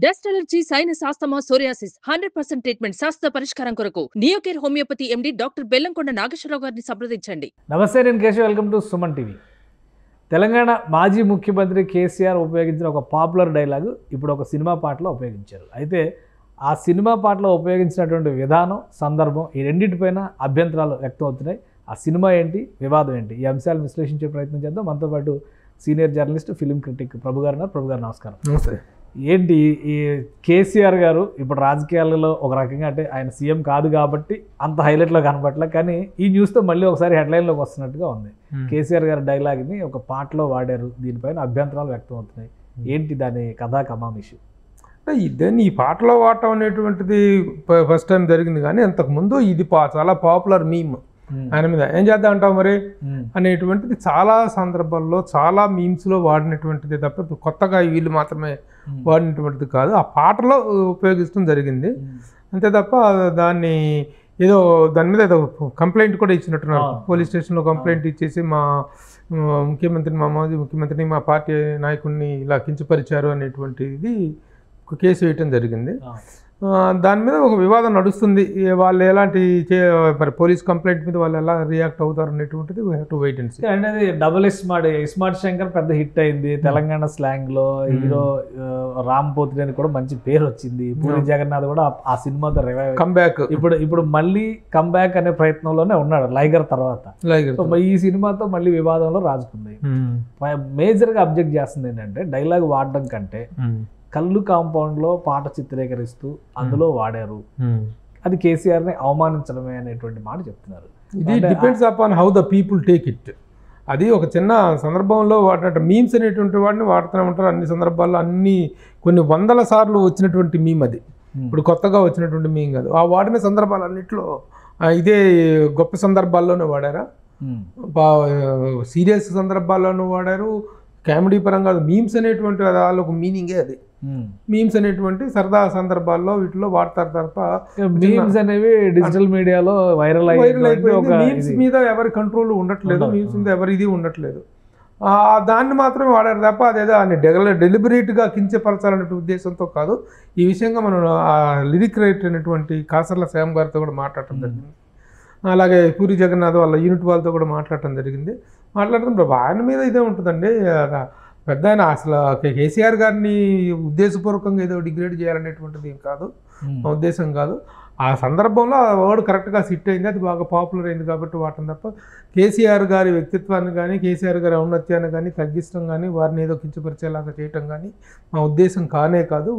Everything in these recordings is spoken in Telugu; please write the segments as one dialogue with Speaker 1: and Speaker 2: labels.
Speaker 1: Dust allergy, sinus, asthma, psoriasis 100% treatment శాస్త్ర పరిష్కారం కొరకు Neocare homeopathy MD doctor Bellamkonda Nageswararao గారిని సంప్రదించండి.
Speaker 2: నమస్తే, నేను Keshav. Welcome to Suman TV. Telangana మాజీ ముఖ్యమంత్రి కేసీఆర్ ఉపయోగించిన ఒక పాపులర్ డైలాగు ఇప్పుడు ఒక సినిమా పాటలో ఉపయోగించారు. అయితే ఆ సినిమా పాటలో ఉపయోగించినటువంటి విధానం, సందర్భం ఈ రెండింటిపైన అభ్యంతరాలు వ్యక్తం అవుతున్నాయి. ఆ సినిమా ఏంటి, వివాదం ఏంటి, ఈ అంశాలు విశ్లేషించే ప్రయత్నం చేద్దాం. మనతో పాటు సీనియర్ జర్నలిస్ట్, ఫిలిం క్రిటిక్ ప్రభు గారు ఉన్నారు. ప్రభు గారు నమస్కారం.
Speaker 3: నమస్తే.
Speaker 2: ఏంటి ఈ కేసీఆర్ గారు ఇప్పుడు రాజకీయాలలో ఒక రకంగా, అంటే ఆయన సీఎం కాదు కాబట్టి అంత హైలైట్లో కనపట్లే, కానీ ఈ న్యూస్తో మళ్ళీ ఒకసారి హెడ్లైన్లోకి వస్తున్నట్టుగా ఉంది. కేసీఆర్ గారి డైలాగ్ని ఒక పాటలో వాడారు, దీనిపైన అభ్యంతరాలు వ్యక్తం అవుతున్నాయి. ఏంటి దాని కథా కమామిషు?
Speaker 3: ఇదని ఈ పాటలో వాడటం అనేటువంటిది ఫస్ట్ టైం జరిగింది, కానీ అంతకుముందు ఇది చాలా పాపులర్ మీమ్ ఆయన మీద. ఏం చేద్దాం అంటావు మరి అనేటువంటిది చాలా సందర్భాల్లో చాలా మీమ్స్లో వాడినటువంటిది తప్ప కొత్తగా వీళ్ళు మాత్రమే వాడినటువంటిది కాదు. ఆ పాటలో ఉపయోగించడం జరిగింది అంతే తప్ప దాన్ని ఏదో దాని మీద ఏదో కంప్లైంట్ కూడా ఇచ్చినట్టున్నారు. పోలీస్ స్టేషన్లో కంప్లైంట్ ఇచ్చేసి మా మాజీ ముఖ్యమంత్రిని, మా పార్టీ నాయకుడిని ఇలా కించపరిచారు అనేటువంటిది కేసు వేయటం జరిగింది. దాని మీద ఒక వివాదం నడుస్తుంది. వాళ్ళు ఎలాంటి మరి పోలీస్ కంప్లైంట్ మీద వాళ్ళు ఎలా రియాక్ట్ అవుతారు అనేటువంటిది we have to wait and see.
Speaker 2: అనేది డబుల్ ఇస్మార్ట్ శంకర్ పెద్ద హిట్ అయింది తెలంగాణ స్లాంగ్ లో. హీరో రామ్ పోతిని అని కూడా మంచి పేరు వచ్చింది. పూరి జగన్నాథ్ కూడా ఆ సినిమాతో
Speaker 3: కంబ్యాక్
Speaker 2: ఇప్పుడు మళ్ళీ కంబ్యాక్ అనే ప్రయత్నంలోనే ఉన్నాడు లైగర్ తర్వాత. ఈ సినిమాతో మళ్ళీ వివాదంలో రాజుకుంది. మేజర్ గా అబ్జెక్ట్ చేస్తుంది ఏంటంటే, డైలాగ్ వాడడం కంటే కల్లు కాంపౌండ్లో పాట చిత్రీకరిస్తూ అందులో వాడారు, అది కేసీఆర్ని అవమానించడమే అనేటువంటి మాట చెప్తున్నారు.
Speaker 3: ఇది depends upon how the people take it. అది ఒక చిన్న సందర్భంలో వాడినట్టు మీమ్స్ అనేటువంటి వాడిని వాడుతూనే ఉంటారు. అన్ని సందర్భాల్లో కొన్ని వందల సార్లు వచ్చినటువంటి మీమ్ అది. ఇప్పుడు కొత్తగా వచ్చినటువంటి మీమ్ కాదు. ఆ వాడిన సందర్భాలు అన్నింటిలో ఇదే గొప్ప సందర్భాల్లోనే వాడారా, సీరియస్ సందర్భాల్లోనూ వాడారు, కామెడీ పరంగా. మీమ్స్ అనేటువంటి వాళ్ళకు మీనింగే అది. మీమ్స్ అనేటువంటి సరదా సందర్భాల్లో వీటిలో వాడతారు తప్ప
Speaker 2: మీమ్స్ అనేవి డిజిటల్ మీడియాలో వైరల్
Speaker 3: అయిపోయింది. మీమ్స్ మీద ఎవరి కంట్రోల్ ఉండట్లేదు, మీమ్స్ మీద ఎవరి ఇది ఉండట్లేదు. దాన్ని మాత్రమే వాడారు తప్ప అదేదో ఆయన డెలిబరేట్గా కించపరచాలనే ఉద్దేశంతో కాదు. ఈ విషయంగా మనం లిరిక్ రైటర్ అయినటువంటి కాసర్ల శ్యామ్ గారితో కూడా మాట్లాడటం జరిగింది. అలాగే పూరి జగన్నాథ్ వాళ్ళ యూనిట్ వాళ్ళతో కూడా మాట్లాడటం జరిగింది. మాట్లాడటం ఆయన మీద ఇదే ఉంటుందండి. పెద్ద ఆయన అసలు కేసీఆర్ గారిని ఉద్దేశపూర్వకంగా ఏదో డిగ్రేడ్ చేయాలనేటువంటిది ఏం కాదు, ఉద్దేశం కాదు. ఆ సందర్భంలో ఆ వర్డ్ కరెక్ట్గా సిట్ అయింది, అది బాగా పాపులర్ అయింది కాబట్టి వాటం తప్ప కేసీఆర్ గారి వ్యక్తిత్వాన్ని కానీ, కేసీఆర్ గారి ఔన్నత్యాన్ని కానీ తగ్గించడం కానీ, వారిని ఏదో కించపరిచేలాగా చేయటం కానీ మా ఉద్దేశం కానే కాదు.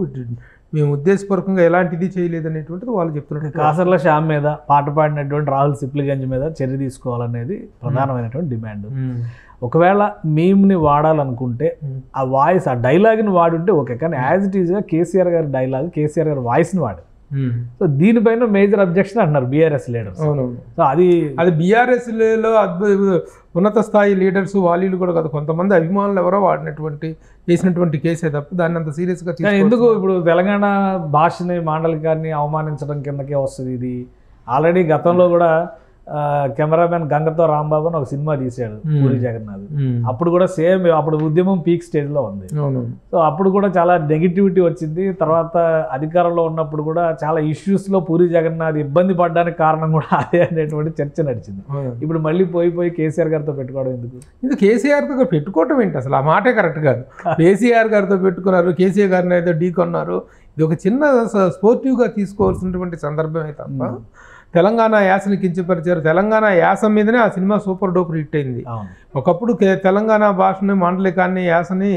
Speaker 3: మేము ఉద్దేశపూర్వకంగా ఎలాంటిది చేయలేదు అనేటువంటిది వాళ్ళు చెప్తున్నారు.
Speaker 2: కాసర్ల శ్యామ్ మీద పాట పాడినటువంటి రాహుల్ సిప్లిగంజ్ మీద చర్య తీసుకోవాలనేది ప్రధానమైనటువంటి డిమాండ్. ఒకవేళ మీమ్ని వాడాలనుకుంటే ఆ వాయిస్, ఆ డైలాగ్ని వాడుంటే ఓకే, కానీ యాజ్ ఇట్ ఈజ్గా కేసీఆర్ గారి డైలాగ్, కేసీఆర్ గారి వాయిస్ని వాడు. సో దీనిపైన మేజర్ అబ్జెక్షన్ అంటున్నారు బీఆర్ఎస్ లీడర్స్. సో అది
Speaker 3: బీఆర్ఎస్లో ఉన్నత స్థాయి లీడర్స్ వాళ్ళు కూడా కాదు, కొంతమంది అభిమానులు ఎవరో వేసినటువంటి కేసే తప్ప దాన్ని అంత సీరియస్గా
Speaker 2: ఎందుకు. ఇప్పుడు తెలంగాణ భాషని, మాండలికాన్ని అవమానించడం కిందకే వస్తుంది ఇది. ఆల్రెడీ గతంలో కూడా కెమెరామెన్ గంగతో రాంబాబు అని ఒక సినిమా తీశాడు పూరి జగన్నాథ్. అప్పుడు కూడా సేమ్, అప్పుడు ఉద్యమం పీక్ స్టేజ్లో ఉంది. సో అప్పుడు కూడా చాలా నెగిటివిటీ వచ్చింది. తర్వాత అధికారంలో ఉన్నప్పుడు కూడా చాలా ఇష్యూస్లో పూరి జగన్నాథ్ ఇబ్బంది పడడానికి కారణం కూడా అదే అనేటువంటి చర్చ నడిచింది. ఇప్పుడు మళ్ళీ పోయి కేసీఆర్ గారితో పెట్టుకోవడం ఎందుకు?
Speaker 3: ఇది కేసీఆర్తో పెట్టుకోవటం ఏంటి అసలు? ఆ మాటే కరెక్ట్ కాదు. కేసీఆర్ గారితో పెట్టుకున్నారు, కేసీఆర్ గారిని ఏదో ఢీకొన్నారు. ఇది ఒక చిన్న స్పోర్టివ్గా తీసుకోవాల్సినటువంటి సందర్భమే తప్ప తెలంగాణ యాసని కించపరిచారు. తెలంగాణ యాస మీదనే ఆ సినిమా సూపర్ డూపర్ హిట్ అయింది. ఒకప్పుడు తెలంగాణ భాషని, మాండలికాన్ని, యాసని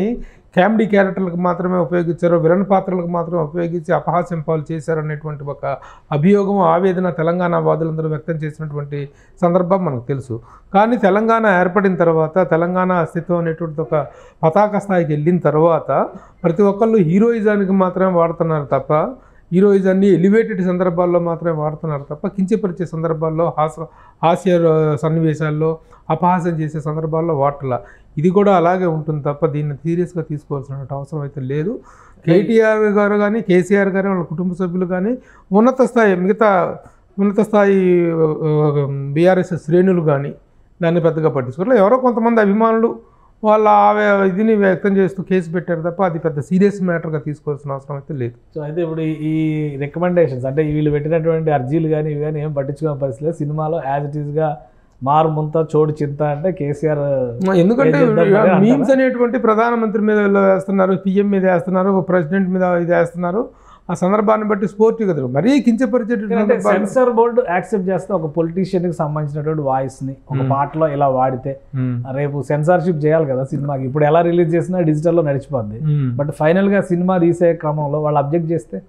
Speaker 3: కామెడీ క్యారెక్టర్లకు మాత్రమే ఉపయోగించారు, విలన్ పాత్రలకు మాత్రమే ఉపయోగించి అపహాస్యం పాలు చేశారు అనేటువంటి ఒక అభియోగం, ఆవేదన తెలంగాణ వాదులందరూ వ్యక్తం చేసినటువంటి సందర్భం మనకు తెలుసు. కానీ తెలంగాణ ఏర్పడిన తర్వాత, తెలంగాణ అస్తిత్వం అనేటువంటి ఒక పతాక స్థాయికి వెళ్ళిన తర్వాత ప్రతి ఒక్కళ్ళు హీరోయిజానికి మాత్రమే వాడుతున్నారు తప్ప, హీరోయిజాన్ని ఎలివేటెడ్ సందర్భాల్లో మాత్రమే వాడుతున్నారు తప్ప కించపరిచే సందర్భాల్లో, హాస్య సన్నివేశాల్లో, అపహాస్యం చేసే సందర్భాల్లో వాటలా. ఇది కూడా అలాగే ఉంటుంది తప్ప దీన్ని సీరియస్గా తీసుకోవాల్సిన అవసరం అయితే లేదు. కేటీఆర్ గారు కానీ, కేసీఆర్ గారు, వాళ్ళ కుటుంబ సభ్యులు కానీ, మిగతా ఉన్నత స్థాయి బీఆర్ఎస్ శ్రేణులు కానీ దాన్ని పెద్దగా పట్టించుకోవాలి. ఎవరో కొంతమంది అభిమానులు వాళ్ళ ఇదిని వ్యక్తం చేస్తూ కేసు పెట్టారు తప్ప అది పెద్ద సీరియస్ మ్యాటర్గా తీసుకోవాల్సిన అవసరం అయితే లేదు.
Speaker 2: సో అయితే ఇప్పుడు ఈ రికమెండేషన్స్ అంటే వీళ్ళు పెట్టినటువంటి అర్జీలు కానీ ఇవి కానీ ఏం పట్టించుకునే పరిస్థితి లేదు. సినిమాలో యాజ్ ఇట్ ఈస్గా మారు ముంత చోటు చింత అంటే కేసీఆర్,
Speaker 3: ఎందుకంటే మీమ్స్ అనేటువంటి ప్రధానమంత్రి మీద వేస్తున్నారు, పిఎం మీద వేస్తున్నారు, ప్రెసిడెంట్ మీద ఇది వేస్తున్నారు. ఆ సందర్భాన్ని బట్టి స్పోర్టివ్ కదా మరీ కించపరిచేటువంటి
Speaker 2: సెన్సార్ బోర్డు యాక్సెప్ట్ చేస్తే ఒక పొలిటీషియన్కి సంబంధించినటువంటి వాయిస్ని ఒక పాటలో ఇలా వాడితే రేపు సెన్సార్షిప్ చేయాలి కదా సినిమాకి. ఇప్పుడు ఎలా రిలీజ్ చేసినా డిజిటల్లో నడిచిపోద్ది. బట్ ఫైనల్గా సినిమా తీసే క్రమంలో వాళ్ళు అబ్జెక్ట్ చేస్తే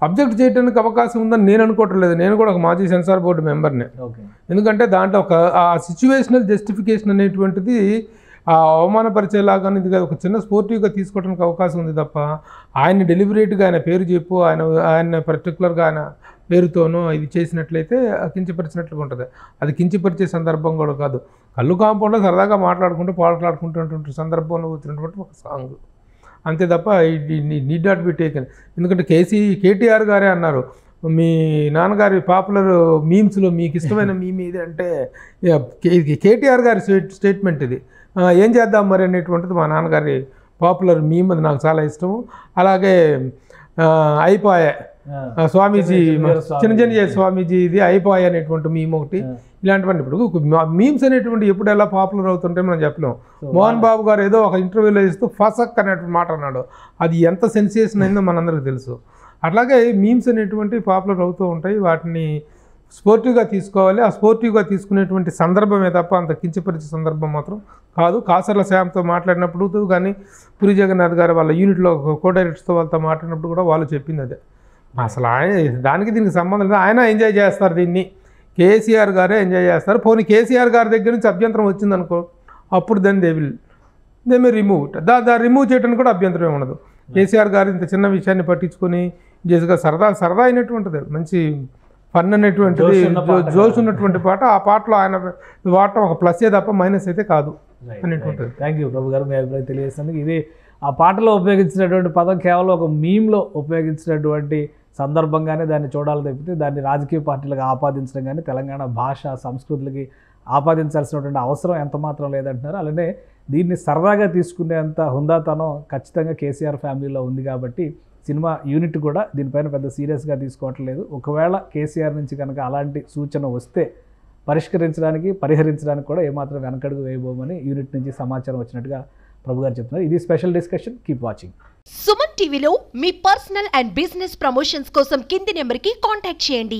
Speaker 3: అబ్జెక్ట్ చేయడానికి అవకాశం ఉందని నేను అనుకోవట్లేదు. నేను కూడా ఒక మాజీ సెన్సార్ బోర్డు మెంబర్నే. ఎందుకంటే దాంట్లో ఒక ఆ సిచ్యువేషనల్ జస్టిఫికేషన్ అనేటువంటిది ఆ అవమానపరిచేలాగా ఇది ఒక చిన్న స్పోర్టివ్గా తీసుకోవడానికి అవకాశం ఉంది తప్ప ఆయన డెలిబరేట్గా ఆయన పేరు చెప్పు ఆయన పర్టికులర్గా ఆయన పేరుతోనూ ఇది చేసినట్లయితే కించపరిచినట్లుగా ఉంటుంది. అది కించపరిచే సందర్భం కూడా కాదు. కళ్ళు కాంపౌండ్లో సరదాగా పాటలాడుకుంటున్నటువంటి సందర్భంలో వచ్చినటువంటి ఒక సాంగ్ అంతే తప్ప నీడ్ నాట్ బి టేకెన్. ఎందుకంటే కేటీఆర్ గారే అన్నారు, మీ నాన్నగారి పాపులర్ మీమ్స్లో మీకు ఇష్టమైన మీమ్ ఇది అంటే కేటీఆర్ గారి స్టేట్మెంట్ ఇది. ఏం చేద్దాం మరి అనేటువంటిది మా నాన్నగారి పాపులర్ మీమ్, అది నాకు చాలా ఇష్టము. అలాగే అయిపోయా స్వామీజీ చిన్నజనజయ స్వామీజీ ఇది అయిపోయా అనేటువంటి మీమ్ ఒకటి. ఇలాంటివన్నీ ఇప్పుడు మీమ్స్ అనేటువంటి ఎప్పుడు ఎలా పాపులర్ అవుతుంటే మనం చెప్పలేము. మోహన్ బాబు గారు ఏదో ఒక ఇంటర్వ్యూలో ఇస్తూ ఫసక్ అనేటువంటి మాట అన్నాడు, అది ఎంత సెన్సేషన్ అయిందో మనందరికీ తెలుసు. అట్లాగే మీమ్స్ అనేటువంటి పాపులర్ అవుతూ ఉంటాయి. వాటిని స్పోర్టివ్గా తీసుకోవాలి. ఆ స్పోర్టివ్గా తీసుకునేటువంటి సందర్భమే తప్ప అంత కించపరిచే సందర్భం మాత్రం కాదు. కాసర్ల శ్యామ్తో మాట్లాడినప్పుడు కానీ పూరి జగన్నాథ్ గారు వాళ్ళ యూనిట్లో కో డైరెక్టర్స్తో వాళ్ళతో మాట్లాడినప్పుడు కూడా వాళ్ళు చెప్పింది అదే. అసలు ఆయన దానికి దీనికి సంబంధం లేదు. ఆయన ఎంజాయ్ చేస్తారు దీన్ని, కేసీఆర్ గారే ఎంజాయ్ చేస్తారు. పోనీ కేసీఆర్ గారి దగ్గర నుంచి అభ్యంతరం వచ్చిందనుకో, అప్పుడు దాన్ని they may remove it. Remove చేయడానికి కూడా అభ్యంతరం ఉండదు. కేసీఆర్ గారు ఇంత చిన్న విషయాన్ని పట్టించుకొని జేసుగా సరదా అయినటువంటిది, మంచి ఫన్ అనేటువంటిది, జోష్ ఉన్నటువంటి పాట. ఆ పాటలో ఆయన వాడటం ఒక ప్లస్సే తప్ప మైనస్ అయితే కాదు అనేటువంటిది.
Speaker 2: థ్యాంక్ యూ ప్రభు గారు, మీ అభిప్రాయం తెలియజేసినందుకు. ఇది ఆ పాటలో ఉపయోగించినటువంటి పదం కేవలం ఒక మీమ్లో ఉపయోగించినటువంటి సందర్భంగానే దాన్ని చూడాలి తప్పితే దాన్ని రాజకీయ పార్టీలకు ఆపాదించడం కానీ తెలంగాణ భాష సంస్కృతులకి ఆపాదించాల్సినటువంటి అవసరం ఎంత మాత్రం లేదంటున్నారు. అలానే దీన్ని సరదాగా తీసుకునేంత హుందాతనం ఖచ్చితంగా కేసీఆర్ ఫ్యామిలీలో ఉంది కాబట్టి సినిమా యూనిట్ కూడా దీనిపైన పెద్ద సీరియస్గా తీసుకోవట్లేదు. ఒకవేళ కేసీఆర్ నుంచి కనుక అలాంటి సూచన వస్తే పరిహరించడానికి కూడా ఏమాత్రం వెనకడుగు వేయబోమని యూనిట్ నుంచి సమాచారం వచ్చినట్టుగా ప్రభు గారు చెప్తున్నారు. ఇది special discussion. Keep watching.
Speaker 4: Suman టీవీలో మీ పర్సనల్ అండ్ బిజినెస్ ప్రమోషన్స్ కోసం కింది నెంబర్కి కాంటాక్ట్ చేయండి.